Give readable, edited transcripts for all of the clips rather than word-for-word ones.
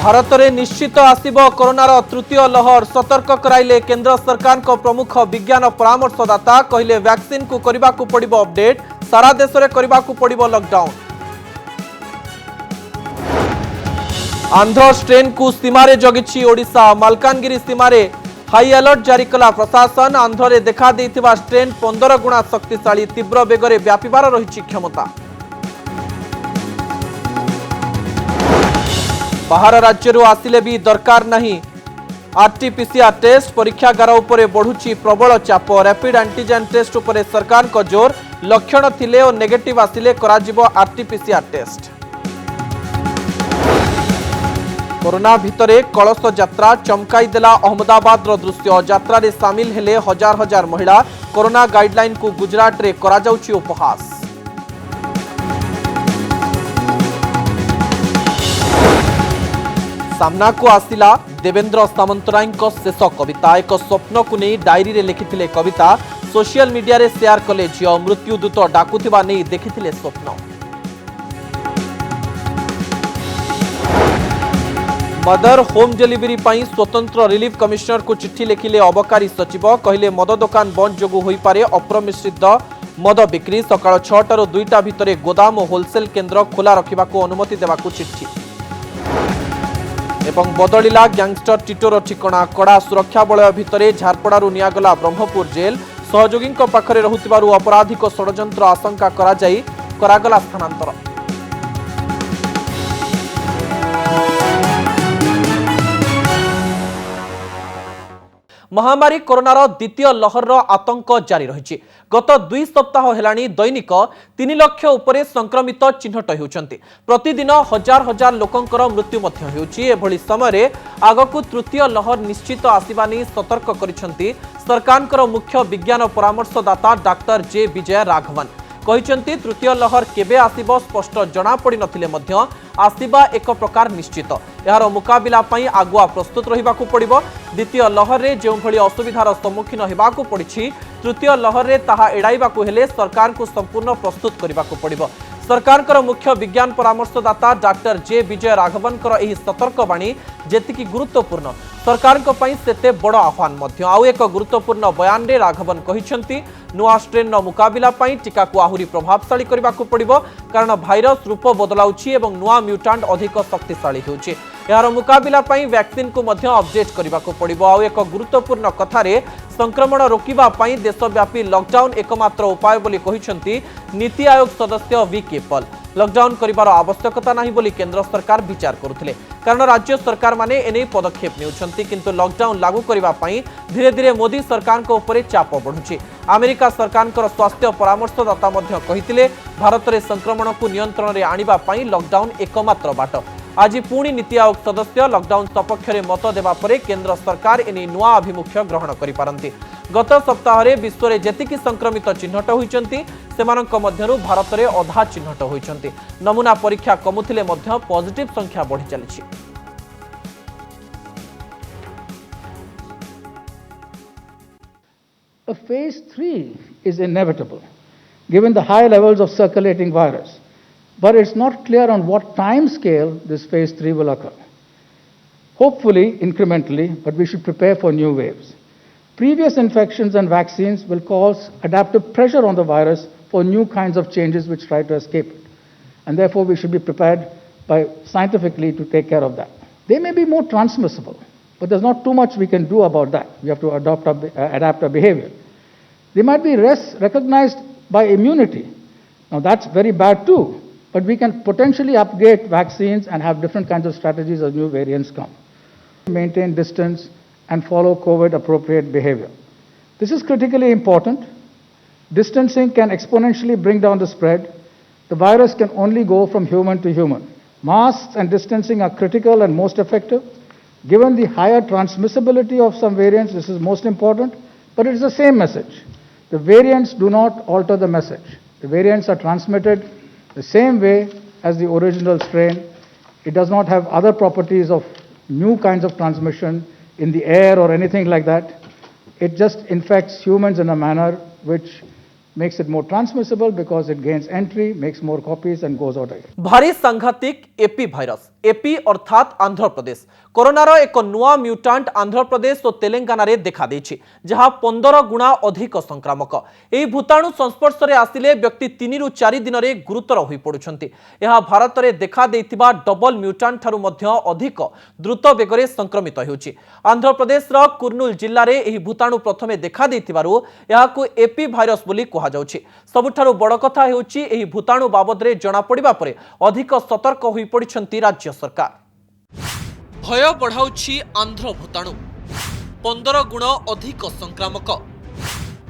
भारत में निश्चित आसिबो कोरोनार तृतीय लहर सतर्क कराइले केंद्र सरकार को प्रमुख विज्ञान परामर्शदाता कहले वैक्सीन को करने को पड़िबो अपडेट सारा देश में करने को पड़िबो लॉकडाउन। आंध्र स्ट्रेन को सीमारे जगिछि ओडिशा मालकानगिरी सीमारे हाई अलर्ट जारी कला प्रशासन। आंध्र में देखा देइथिबा स्ट्रेन 15 गुणा शक्तिशाली तीव्र बेगरे व्यापिबार रहिछि क्षमता। बाहर राज्य आसिले भी दरकार नहीं आरटीपीसीआर टेस्ट परीक्षागार उपरे बढ़ुची प्रबल चाप रैपिड एंटीजन टेस्ट उपरे सरकार को जोर लक्षण थिले और नेगेटिव आसिले कराजिबो आरटीपीसीआर टेस्ट। कोरोना भितरे कलश यात्रा चमकाई देला अहमदाबाद दृश्य यात्रा रे सामिल हेले हजार हजार महिला कोरोना गाइडलाइन को गुजरात रे करा जाउची उपहास। सामना को आसिला देवेंद्र सामंतराय शेष कविता एक स्वप्न को नहीं डायरी रे लिखिथिले कविता सोशल मीडिया रे शेयर कले झियो मृत्युदूत डाकुथिबा नहीं देखिथिले स्वप्न। मदर होम डिलीवरी पाई स्वतंत्र रिलीफ कमिश्नर को चिट्ठी लिखिले अबकारी सचिव कहले मद दुकान बंद जोगु होई पारे अप्रमिश्रित मद बिक्री सकाळ 6 ରୁ 2टा भितरे गोदाम और होलसेल केन्द्र खोला रखा अनुमति देवाकू चिट्ठी। एवं बदलिला गैंगस्टर टिटोर ठिकणा कड़ा सुरक्षा बलय भितरे झारपड़ारू नियागला ब्रह्मपुर जेल सहयोगी पाखरे रहुतिबारु अपराधिक षडयंत्र आशंका करागला स्थानांतर। महामारी कोरोनार द्वितीय लहर आतंक जारी रही गत 2 सप्ताह हेलानी दैनिक 3 लाख उपरे संक्रमित चिन्हट होउछंती प्रतिदिन हजार हजार लोकंकर मृत्यु मध्य होउछि। एभली समय आगकू तृतीय लहर निश्चित आसिबा नै सतर्क करिसंती सरकारकर मुख्य विज्ञान परामर्शदाता डाक्टर जे विजय राघवन कहिसंती तृतीय लहर केबे आसिबो स्पष्ट जना पड़ी नथिले मध्य आसिबा एक प्रकार निश्चित यार मुकाबिला पई आगुआ प्रस्तुत रहिबाकू पड़िबो। द्वितीय लहर रे जो भली असुविधार सम्मुखीन हेबाकू पड़िछि तृतीय लहर रे ताहा एडाइबाकू हेले सरकार को संपूर्ण प्रस्तुत करिबाकू पड़िबो। सरकारकर मुख्य विज्ञान परामर्शदाता डाक्टर जे विजय राघवनकर एही सतर्कवाणी जेतिकी गुरुत्वपूर्ण सरकार को पई सेते बड़ आह्वान मध्य। आउ एक गुरुत्वपूर्ण बयान रे राघवन कहिसंती नुआ स्ट्रेन मुकाबिला पई टीका को आहुरी प्रभावशाली करबाकू पड़िबो कारण भाइरस रूप बदलाउछि एवं नुआ म्यूटांट अधिक शक्तिशाली होउछि। यार मुकाबिला पई वैक्सीन को मध्य अपडेट करबाकू पड़िबो। आउ एक गुरुत्वपूर्ण कथारे संक्रमण रोकिबा पई देशव्यापी लॉकडाउन एकमात्र उपाय बोली कहिसंती नीति आयोग सदस्य वी के पॉल। लॉकडाउन करिबार आवश्यकता नाही बोली केंद्र सरकार विचार करुथिले कारण राज्य सरकार माने एने पदक्षेप नेउछंती किंतु लॉकडाउन लागू करिबा पई धीरे धीरे मोदी सरकार को ऊपर चाप बढ़ुछि। अमेरिका सरकार स्वास्थ्य परामर्शदाता मध्य कहिथिले भारत रे संक्रमण को नियंत्रण रे आनिबा पई लॉकडाउन एकमात्र बाट। आज पुणी नीति आयोग सदस्य लॉकडाउन सपक्ष में मत देवा परे केंद्र सरकार एने नुआ अभिमुख्य ग्रहण करि पारंती। गत सप्ताह में विश्व में जेतिकी संक्रमित चिन्हट होइचंती सेमानंक मध्यरु भारत में अधा चिन्हट होइचंती। नमूना परीक्षा कमुथिले मध्य पॉजिटिव संख्या बढ़ी चलिछि। A phase 3 is inevitable given the high levels of circulating virus. But it's not clear on what time scale this phase 3 will occur. Hopefully, incrementally, but we should prepare for new waves. Previous infections and vaccines will cause adaptive pressure on the virus for new kinds of changes which try to escape it. And therefore, we should be prepared scientifically to take care of that. They may be more transmissible, but there's not too much we can do about that. We have to adapt our behavior. They might be less recognized by immunity. Now, that's very bad too. But we can potentially upgrade vaccines and have different kinds of strategies as new variants come. Maintain distance and follow COVID-appropriate behavior. This is critically important. Distancing can exponentially bring down the spread. The virus can only go from human to human. Masks and distancing are critical and most effective. Given the higher transmissibility of some variants, this is most important, but it is the same message. The variants do not alter the message. The variants are transmitted the same way as the original strain. It does not have other properties of new kinds of transmission in the air or anything like that. It just infects humans in a manner which makes it more transmissible because it gains entry, makes more copies and goes out again. भारी सांघातिक AP virus AP अर्थात आंध्र प्रदेश कोरोनार एक नुआ म्यूटांट आंध्र प्रदेश और तेलंगाना रे देखा देछि जहां 15 गुणा अधिक संक्रामक एही भूताणु संस्पर्श रे आसिले व्यक्ति 3 रु 4 दिन रे गुरुतर होई पडुछंती यहा भारत रे देखा देइतिबा डबल म्यूटांट थारु मध्य अधिक द्रुत बेगरे संक्रमित हेउछि आंध्र प्रदेश रो कुर्नूल जिल्ला रे एही भूताणु प्रथमे देखा देइतिबारु याकू एपी भाइरस बोली कहा जाउछि सबुठारु बड़ कथा हेउछि एही भूताणु बाबद रे जणा पडिबा परे अधिक सतर्क होई पडिछंती राज्य सरकार भय बढ़ाउछि आंध्र भूताणु 15 गुण अधिक संक्रामक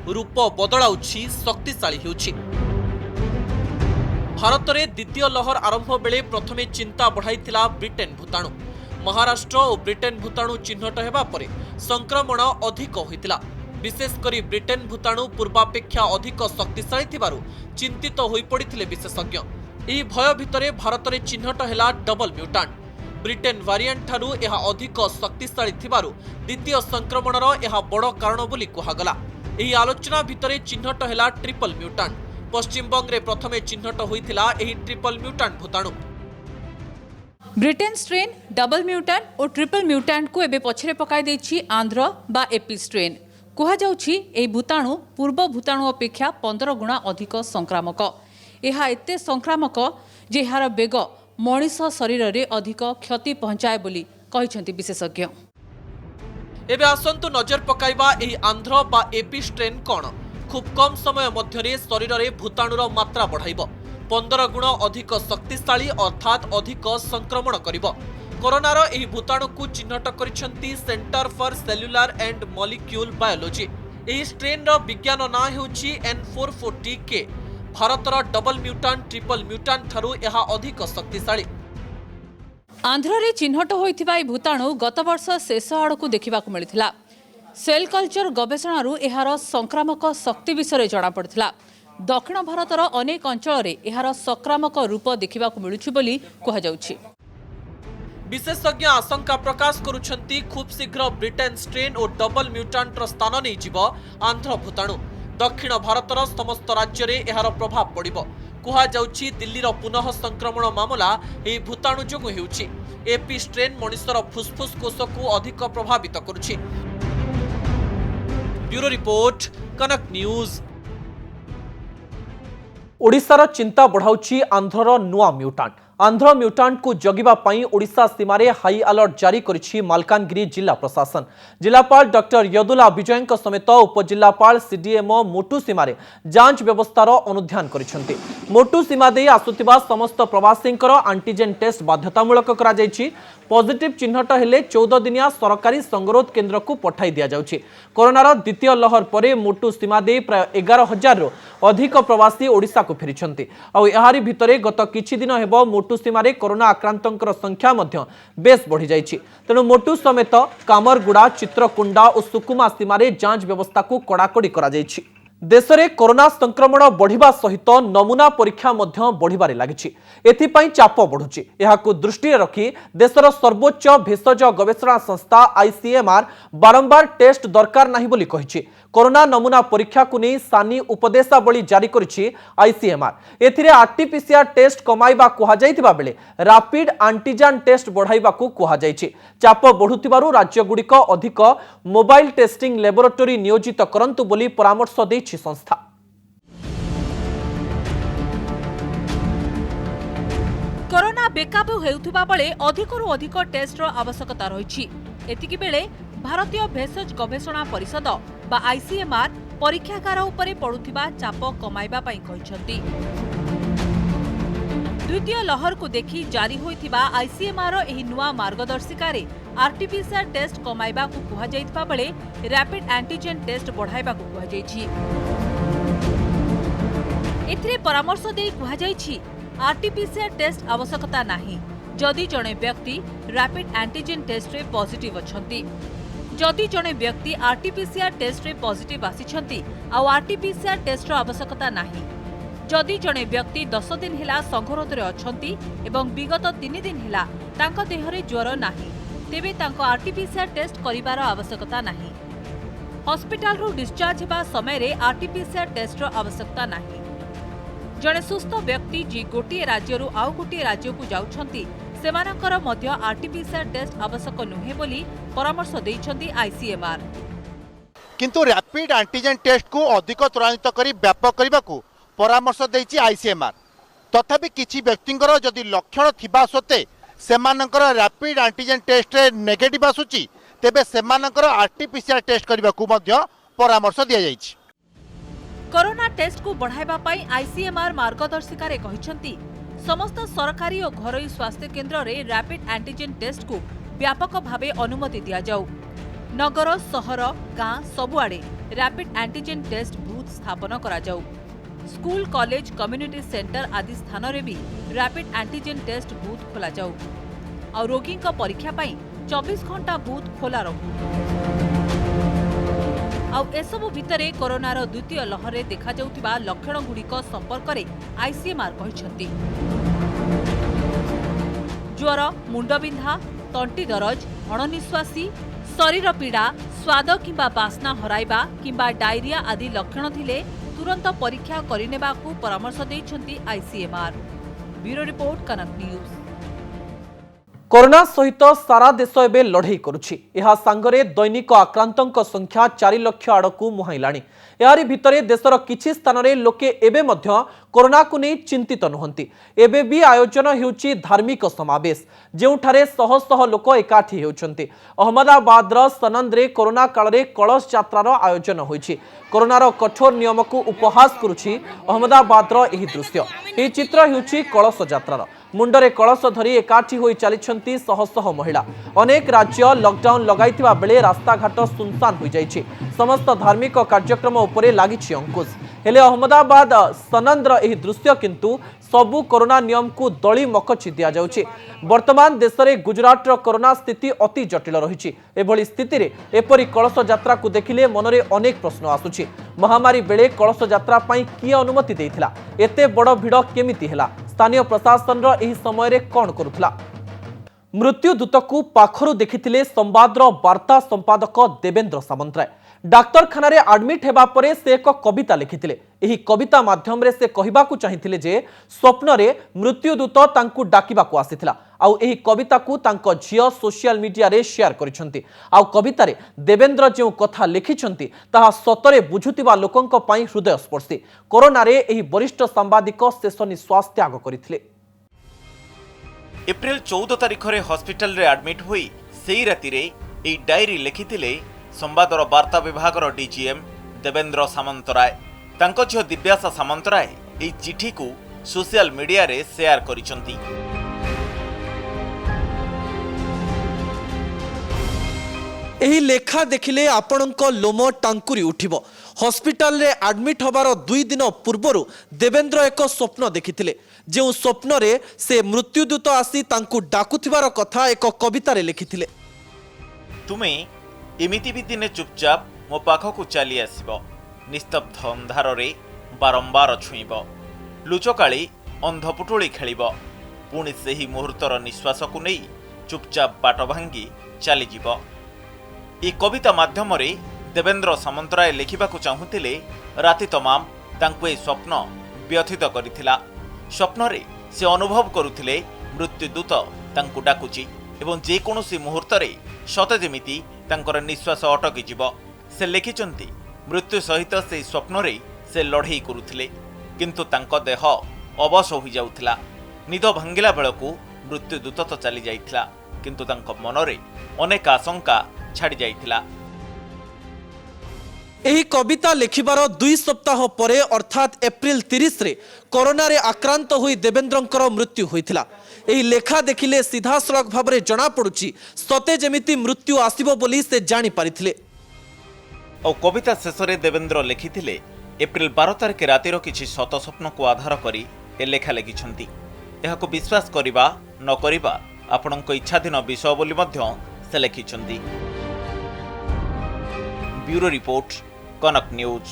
रूप बदलाउछि शक्तिशाली हेउछि भारत रे द्वितीय लहर आरंभ बेले प्रथमे चिंता बढ़ाइथिला ब्रिटेन भूताणु महाराष्ट्र और ब्रिटेन भूताणु चिन्हट हेबा परे संक्रमण अधिक होइतिला विशेष करी ब्रिटेन भूताणु पूर्वापेक्षा अधिक शक्तिशाली थिबारु चिंतित होई पड़िथिले विशेषज्ञ एही भय भितरे भारत रे चिन्हट हेला डबल म्यूटांट ब्रिटेन वेरिएंट ठारू यह अधिक शक्तिशाली थिबारु द्वितीय संक्रमणर यह बड़ कारण बोली कुहागला एही आलोचना भितरे चिन्हट हेला ट्रिपल म्यूटांट पश्चिमबंग रे प्रथमे चिन्हट होइथिला एही ट्रिपल म्यूटांट भूताणु ब्रिटेन स्ट्रेन डबल म्यूटांट और ट्रिपल म्यूटांट को एबे पछरे पकाई देछि आंध्र बा एपी स्ट्रेन कुहा जाउछि एही भूताणु पूर्व भूताणु अपेक्षा 15 गुणा अधिक संक्रामक एहा एते संक्रामक जे एहार बेग मनीष शरीर रे अधिक क्षति पहुंचाए बोली कहिसेंती विशेषज्ञ एबे आसंतु नजर पकाइबा एही आंध्र बा एपी स्ट्रेन कोन खूब कम समय मध्यरे शरीर रे भूताणुर मात्रा बढ़ाइबो 15 गुण अधिक शक्तिशाली अर्थात अधिक संक्रमण करिबो कोरोनार एही भूताणु को चिन्हट करिसेंती centre for cellular and molecule biology एही स्ट्रेन रो विज्ञान ना हेउची N440K भारतर डबल म्यूटांट ट्रिपल म्यूटांट ठारू यह अधिक शक्तिशाली आंध्र रे चिन्हट होइथिबा ए भूताणु गत वर्ष शेष आड़कू देखिबाकू मिलिथिला सेल कल्चर गवेषणारू एहार संक्रामक शक्ति विषय जणा पड़िथिला दक्षिण भारतर अनेक अंचल रे एहार संक्रामक रूप देखिबाकू मिलुछि बोली कहा जाउछि विशेषज्ञ आशंका प्रकाश करुछंती खूब शीघ्र ब्रिटेन स्ट्रेन और डबल म्यूटांट रो स्थान नै जिवो आंध्र भूताणु दक्षिण भारतर समस्त राज्य रे एहार प्रभाव पड़िबो कुहा जाउछि दिल्लीर पुनः संक्रमण मामला एही भूताणु जोगु हेउछि एपी स्ट्रेन मनुष्यर फुसफुस कोशको अधिक प्रभावित करुछि ब्यूरो रिपोर्ट कनक न्यूज ओडिशार चिंता बढ़ाउछि आंध्रर नुआ म्यूटांट आंध्र म्यूटांट को जगिबा पई ओडिशा सीमारे हाई अलर्ट जारी करिछि मालकानगिरी जिला प्रशासन जिलापाल डॉक्टर यदुला विजयଙ୍କ समेत उपजिल्लापाल सीडीएमओ मोटू सीमारे जांच व्यवस्थार अनुध्यान करिसेंती मोटू सीमा दे आसुतिबा समस्त प्रवासींकर एंटीजन टेस्ट बाध्यतामूलक करा जायछि पॉजिटिव चिन्हट हेले 14 दिनिया सरकारी संगरोध केन्द्र को पठाई दिया जाउछि कोरोनार द्वितीय लहर परे मोटू सीमा दे प्राय 11,000 रु अधिक प्रवासी ओडिशा को फेरिछंती आ एहारी भितरे गत किछि दिन हेबो मोटू सीमारे कोरोना आक्रांतंकर संख्या मध्य बेस बढ़ी जाइछि तेणु मोटू समेत कामरगुड़ा चित्रकुंडा और सुकुमा सीमारे जांच व्यवस्था को कड़ाकड़ी करा जाइछि देश में कोरोना संक्रमण बढ़िबा सहित नमूना परीक्षा मध्य बढ़िबारे लागिछि एथिपाई चाप बढ़ुछि एहाकु दृष्टि रखी देशर सर्वोच्च भेषज गवेषणा संस्था आईसीएमआर बारंबार टेस्ट दरकार नाही बोली कहिछि कोरोना नमूना परीक्षा को नहीं सानी उपदेशावली जारी करिछि आईसीएमआर एथिरे आरटीपीसीआर टेस्ट कमाइबा कुहा जाइतिबा बेले रैपिड एंटीजन टेस्ट बढ़ाइबा को कुहा जाइछि चाप बढ़ुतिबारु राज्य गुड़िक अधिक मोबाइल टेस्टिंग लैबोरेटरी नियोजित करंतु बोली परामर्श दैछि संस्था कोरोना बेकाबू हेउथिबा बेले अधिकरु अधिक टेस्टर आवश्यकता रहिछि एतिकी बेले भारतीय भेषज गवेषणा परिषद बा आईसीएमआर परीक्षागार उपरे पड़ुथिबा चाप कमाइबा पई कहिसंती द्वितीय लहर को देखि जारी होइथिबा आईसीएमआर एही नुआ मार्गदर्शिका रे आरटीपीसीआर टेस्ट कमाइबा को कुहा जाइतबा बेले रैपिड एंटीजन टेस्ट बढ़ाइबा को कुहा जाइछि एथिरे परामर्श देई कुहा जाइछि आरटीपीसीआर टेस्ट आवश्यकता नाही जदि जणे व्यक्ति रैपिड एंटीजन टेस्ट रे पॉजिटिव अछंती जदि जणे व्यक्ति आरटीपीसीआर टेस्ट रे पॉजिटिव आसीछंती आ आरटीपीसीआर टेस्ट रो आवश्यकता नाही जदि जणे व्यक्ति 10 दिन हिला संघरोध रे अछंती एवं विगत 3 दिन हिला तांको देहरे ज्वर नाही तेबे तांको आरटीपीसीआर टेस्ट करिवार आवश्यकता नाही हॉस्पिटल रू डिस्चार्ज हेबा समय रे आरटीपीसीआर टेस्ट रो आवश्यकता नाही। जणे सुस्थ व्यक्ति जी गोटे राज्यरू आउ गोटे राज्य को जाउछंती सेमानकर मध्य आरटीपीसीआर टेस्ट आवश्यक नुहे बोली परामर्श दैछंती आईसीएमआर। किंतु रैपिड एंटीजन टेस्ट को अधिक त्वरान्वित करी व्यापक करने को परामर्श देछि आईसीएमआर। तथापि किछि व्यक्तिंकर जदि लक्षण थिबा सत्ते सेमानकर रैपिड एंटीजन टेस्ट रे नेगेटिव आसुची तेबे सेमानकर आरटीपीसीआर टेस्ट करने को मध्य परामर्श दिया जाइछि। कोरोना टेस्ट को बढ़ाइबा पाई आईसीएमआर मार्गदर्शिका रे कहिसंती समस्त सरकारी और घरोई स्वास्थ्य केन्द्र रे रैपिड एंटीजन टेस्ट को व्यापक भावे अनुमति दिया जाऊ। नगर सहर गाँ सबुआड़े रैपिड एंटीजन टेस्ट बूथ स्थापन करा जाऊ। स्कूल कॉलेज कम्युनिटी सेंटर आदि स्थान रे भी रैपिड एंटीजन टेस्ट बूथ खोला जाऊ और रोगी का परीक्षा पाई 24 घंटा बूथ खोला रहू। आउ एसबु भितरे कोरोनार द्वितीय लहर देखा जाउथिबा लक्षण गुड़िक संपर्क में आईसीएमआर कहिसंती ज्वर, मुंडबिंधा, तंटी दरज, अणनिश्वासी, शरीर पीड़ा, स्वाद किंबा बास्ना हराइबा किंबा डायरिया आदि लक्षण थिले तुरंत परीक्षा करिनेबाकू परामर्श दैछंती आईसीएमआर। ब्यूरो रिपोर्ट, कनक न्यूज। कोरोना सहित सारा देश एवं लड़ई करुछि। यह सांगरे दैनिक आक्रांतक संख्या 4 लाख आड़कू मुहाइलाणी। यारी भितरे देशर किछि स्थान रे लोके एबे मध्य कोरोना को नहीं चिंतित नुहंती। एबे भी आयोजन हेउछि धार्मिक समावेश जेउठारे शह शह लोक एकाठी हेउछंती। अहमदाबादर सनंदरे कोरोना काल रे कलश यात्रार आयोजन होइछि। कोरोनार कठोर नियम को उपहास करुछि अहमदाबादर एही दृश्य। एही चित्र हेउछि कलश यात्रार। मुंडरे कलश धरी एकाठी होई चलिछंती शह शह महिला। अनेक राज्य लॉकडाउन लगाइथिबा बेले रास्ताघाट सुनसान होई जाइछि। समस्त धार्मिक कार्यक्रम उपरे लागिछि अंकुश। हेले अहमदाबाद सनंदर एही दृश्य किंतु सबु कोरोना नियम को दली मकची दिया जाउछि। वर्तमान देश में गुजरातर कोरोना स्थिति अति जटिल रही। एभली स्थिति रे एपरी कलश यात्रा को देखिले मनरे अनेक प्रश्न आसुछि। महामारी बेले कलश यात्रा पाई किए अनुमति देइथिला? एते बड़ भिड़ केमिति हेला? स्थानीय प्रशासन एही समय रे कोन करुथला? मृत्युदूत को पाखरु देखिथिले संवादर वार्ता संपादक देवेंद्र सामंतराय। डाक्तरखाना रे एडमिट हेबा परे से एक कविता लिखिथिले। एही कविता माध्यम रे से कहिबाकू चाहिथिले जे स्वप्न रे मृत्युदूत तांकू डाकिबाकू आसीथिला। आउ एही कविता को तांको झियो सोशल मीडिया रे शेयर करिसंती। आउ कविता रे देवेंद्र जे कथा लिखिसंती ताहा सतरे बुझुतिबा लोकंक पई हृदय स्पर्शी। कोरोना रे एही वरिष्ठ सांबादिक शेष निश्वास त्याग करिथिले। एप्रिल 14 तारिख रे हॉस्पिटल रे एडमिट हुई सेई राति रे एई डायरी लिखिथिले संवादर वार्ता विभागर डीजीएम देवेंद्र सामंतराय। तांको झियो दिव्यासा सामंतराय एई चिठी को सोशल मीडिया रे शेयर करिसंती। एही लेखा देखिले आपणक लोम टांकुरी उठिबो। हॉस्पिटल रे एडमिट होबार 2 दिन पूर्वरु देवेंद्र एक स्वप्न देखिथिले। जो स्वप्न रे से मृत्युदूत आसी तांकू डाकुथिबार कथा एक कविता रे लिखिथिले। तुमे एमिति भी दिने चुपचाप मो पाखकू चली आसिबो, निस्तब्ध अंधार रे बारंबार छुईब, लुचकाली अंधपुटुली खेलिब, पुणी सेही मुहूर्तर निश्वास को नहीं चुपचाप बाट भांगी चली जीव। ए कविता माध्यम रे देवेंद्र सामंतराय लिखिबाकू चाहुथिले राति तमाम तांकू ए स्वप्न व्यथित करिथिला। स्वप्न रे से अनुभव करुथिले मृत्युदूत तांकू डाकुची एवं जे कोनोसी मुहूर्त रे सते जेमिति तांकर निश्वास अटकी जीव। से लिखिचंती मृत्यु सहित से स्वप्न रे से लड़ई करुथिले किंतु तांको देह अवश होई जाउथिला। निद भांगिला बेलकू मृत्युदूत तो चली जाइथिला किंतु तांको मनरे अनेक आशंका छाड़ी जाइथिला। एही कविता लिखिबार 2 सप्ताह परे अर्थात एप्रिल 30 रे कोरोना रे आक्रांत होई देवेंद्रंकर मृत्यु होइथिला। एही लेखा देखिले सीधा सड़क भाबरे जणा पड़ुची सते जेमिति मृत्यु आसीबो बोली से जानि पारिथिले। और कविता शेष रे देवेंद्र लिखिथिले एप्रिल 12 तारिख रातिर किछि सत स्वप्न को आधार करी ए लेखा लिखिछंती। एहाको विश्वास करिबा न करिबा आपणको इच्छाधीन विषय बोली मध्य से लिखिछंती। ब्यूरो रिपोर्ट, कनक न्यूज।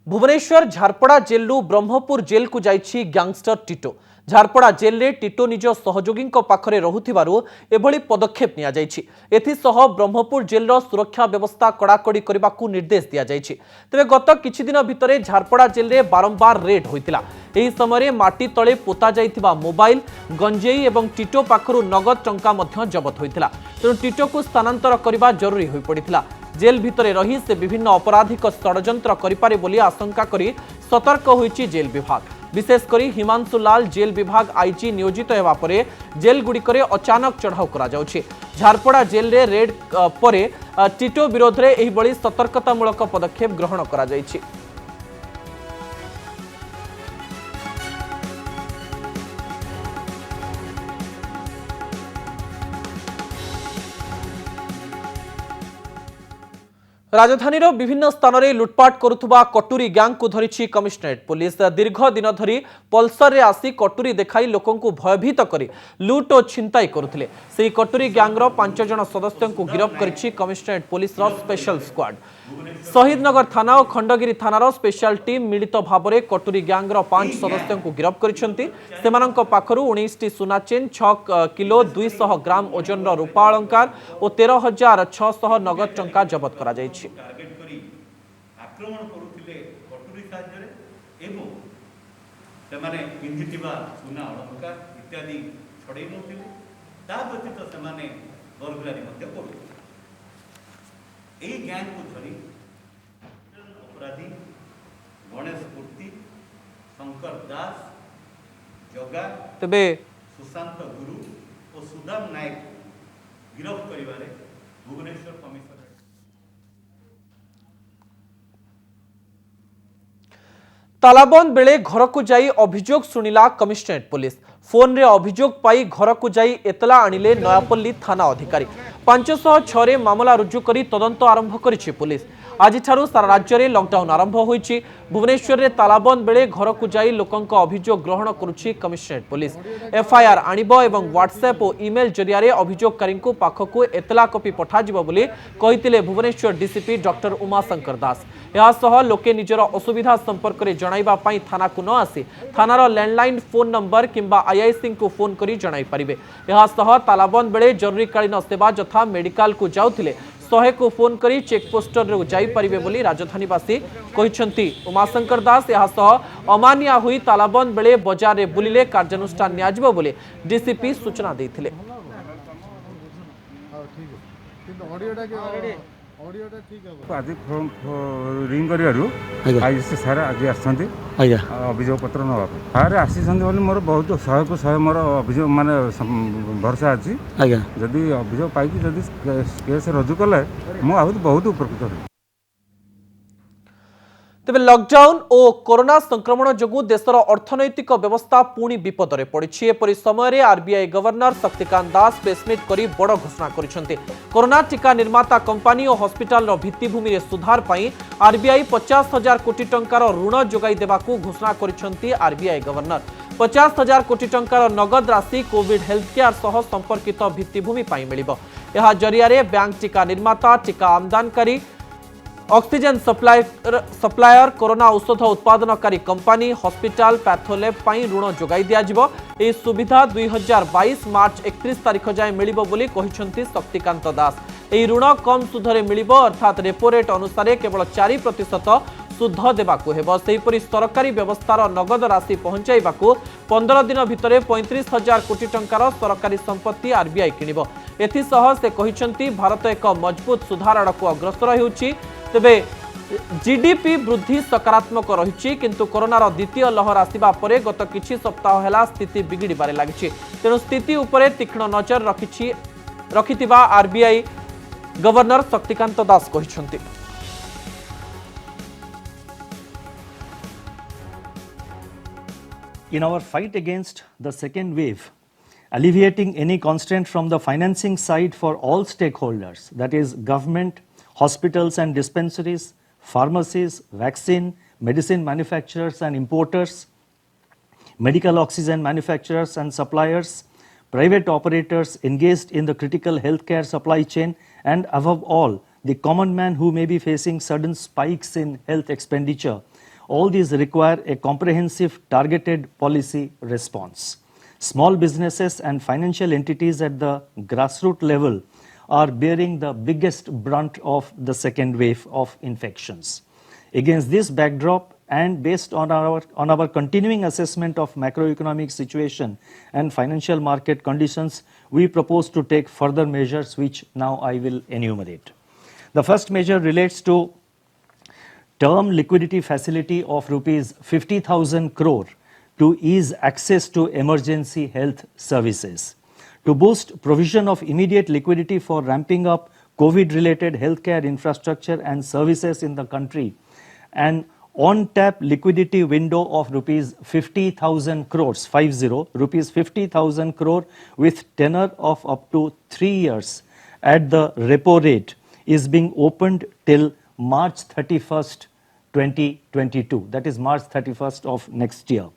भुवनेश्वर झारपड़ा जेलु ब्रह्मपुर जेल को जाइछि गैंगस्टर टिटो। झारपड़ा जेल रे टिटो निज सहयोगी पाखरे रहुथिबारु एभली पदक्षेप निया जाइछि। एथिसह ब्रह्मपुर जेल रो सुरक्षा व्यवस्था कड़ाकड़ी करबाकू निर्देश दिया जाइछि। तबे गत किछि दिन भितरे झारपड़ा जेल रे बारंबार रेड होइतिला। एही समय माटी तळे पोता जाइथिबा मोबाइल गंजेई एवं टिटो पाखरु नगद टंका मध्य जबत होइतिला। तेणु टिटो को स्थानांतर करबा जरूरी होई पड़िथिला। जेल भितरे रही से विभिन्न अपराधिक षड्यंत्र करिपारे बोली आशंका करी सतर्क होइछि जेल विभाग। विशेषकरी हिमांशु लाल जेल विभाग आईजी नियोजित हेबा परे जेल गुड़िकरे अचानक चढ़ाऊ करा जाउछि। झारपड़ा जेल रे रेड परे टिटो विरोध रे एही बळी सतर्कतामूलक पदक्षेप ग्रहण करा जाइछि। राजधानी विभिन्न स्थान में लुटपाट करुवा कटुरी गैंग को धरी कमिशनरेट पुलिस। दीर्घ दिन धरी पल्सर रे आसी कटुरी देखाई लोकों को भयभीत करी लुट और छिंताई करुथिले। सेही कटुरी गैंगर 5 जन सदस्यों को गिरफ्त करिछि कमिशनरेट पुलिस रो स्पेशल स्क्वाड। शहीदनगर थाना और खंडगिरी थानार स्पेशल टीम मिलित भाव में कटुरी गैंगर 5 सदस्यों को गिरफ्त करिसेंति। सेमानंक पाखरु 19 सुना चेन 6 किलो 200 ग्राम ओजन रूपा अलंकार और 13,600 नगद टंका जबत करा जाइछि। टार्गेट करी आक्रमण करुथिले कटुरी साहाय्य एवं सेमाने पिंधिथिबा सुना अलंकार इत्यादि छड़े नथिले। ता व्यतीत सेमाने गरगुलारी मध्य करुथिले। एही गैंग को धरी अपराधी गणेश मूर्ति शंकर दास जगा तबे सुशांत गुरु और सुदाम नायक गिरफ्त करिबारे भुवनेश्वर कमिशनरेट तालाबंद बेले घर को जाई अभियोग सुनिला कमिशनरेट पुलिस। फोन रे अभियोग पाई घर को जाई एतला आनिले नयापल्ली थाना अधिकारी। 506 रे मामला रुजु करी तदंत आरंभ करिछि पुलिस। आज सारा राज्य में लॉकडाउन आरंभ होइछि। भुवनेश्वर रे तालाबंद बेले घर को जाई लोकंक अभियोग ग्रहण करुछि कमिशनरेट पुलिस। एफआईआर आनिबो एवं व्हाट्सएप और ईमेल जरिया रे अभियोगकारी को पाखकु एतला कॉपी पठाजिबो बोली कहितिले भुवनेश्वर डीसीपी डॉक्टर उमाशंकर दास। यासह लोके निजर असुविधा संपर्क में जणाइबा पई थाना को न आसी थानार लैंडलाइन फोन नंबर किंबा आईआईसी को फोन करी जणाई परिबे। यासह तालाबंद बेले जरूरीकालीन सेवा जथा मेडिकल को जाउथिले 100 को फोन करी चेक पोस्टर रे जाई परिबे बोली राजधानीवासी कहिसंती उमाशंकर दास। यासह अमानिया हुई तालाबंद बेले बाजार रे बुलिले कार्यानुष्ठान नियाजिबो बोली डीसीपी सूचना देथिले। आज रिंग कर सार आज अभियोग पत्र ना सारे आसी मोर बहुत 100 को 100 मोर अभियोग माने भरोसा अच्छी। जदि अभियोग पाई केस रजू कले मुझे बहुत उपकृत हूँ। तेबे लॉकडाउन और कोरोना संक्रमण जोगु देशर अर्थनैतिक व्यवस्था पुणी विपद में पड़ी। एपरी समय आरबीआई गवर्नर शक्तिकांत दास प्रेसमिट करी बड़ घोषणा करिसेंति। कोरोना टीका निर्माता कंपानी और हॉस्पिटल भित्तिभूमि रे सुधार पई आरबीआई 50,000 कोटी टंकार ऋण जोगाई देबाकू घोषणा करिसेंति आरबीआई गवर्नर। 50,000 कोटी टंकार नगद राशि कोविड हेल्थ केयर सह संपर्कित भित्तिभूमि पई मिलिबो। यह जरिया रे बैंक टीका निर्माता टीका आमदानकारी ऑक्सीजन सप्लायर कोरोना औषध उत्पादनकारी कंपानी हॉस्पिटल पैथोलैब पई ऋण जोगाई दिया जिवो। ए सुविधा 2022 मार्च 31 तारिख जाए मिलिबो बोली कहिसंती शक्तिकांत दास। ए ऋण कम सुधरे मिलिबो अर्थात रेपो रेट अनुसार केवल 4% सुध देबाकू हेबो। सेहिपरि सरकारी व्यवस्थार नगद राशि पहुंचाइबाकू 15 दिन भितरे 35,000 कोटी टंकार सरकारी संपत्ति आरबीआई किनिबो। एथिसह से कहिसंती भारत एक मजबूत सुधार आड़कू अग्रसर हेउछि। तेबे जीडीपी वृद्धि सकारात्मक रही किंतु कोरोनार द्वितीय लहर आसिबा परे गत किछि सप्ताह हेला स्थिति बिगिड़बारे लागिछि। तेणु स्थिति उपरे तीक्ष्ण नजर रखिथिबा आरबीआई गवर्नर शक्तिकांत दास कहिसंती। In our fight against the second wave, alleviating any constraint from the financing side for all stakeholders, that is government, hospitals and dispensaries, pharmacies, vaccine, medicine manufacturers and importers, medical oxygen manufacturers and suppliers, private operators engaged in the critical healthcare supply chain, and above all, the common man who may be facing sudden spikes in health expenditure. All these require a comprehensive, targeted policy response. Small businesses and financial entities at the grassroots level are bearing the biggest brunt of the second wave of infections. Against this backdrop, and based on our continuing assessment of macroeconomic situation and financial market conditions, we propose to take further measures, which now I will enumerate. The first measure relates to term liquidity facility of rupees 50,000 crore to ease access to emergency health services. To boost provision of immediate liquidity for ramping up COVID-related healthcare infrastructure and services in the country, an on-tap liquidity window of rupees 50,000 crores, rupees 50,000 crore with tenor of up to 3 years at the repo rate is being opened till March 31st, 2022. That is March 31st of next year.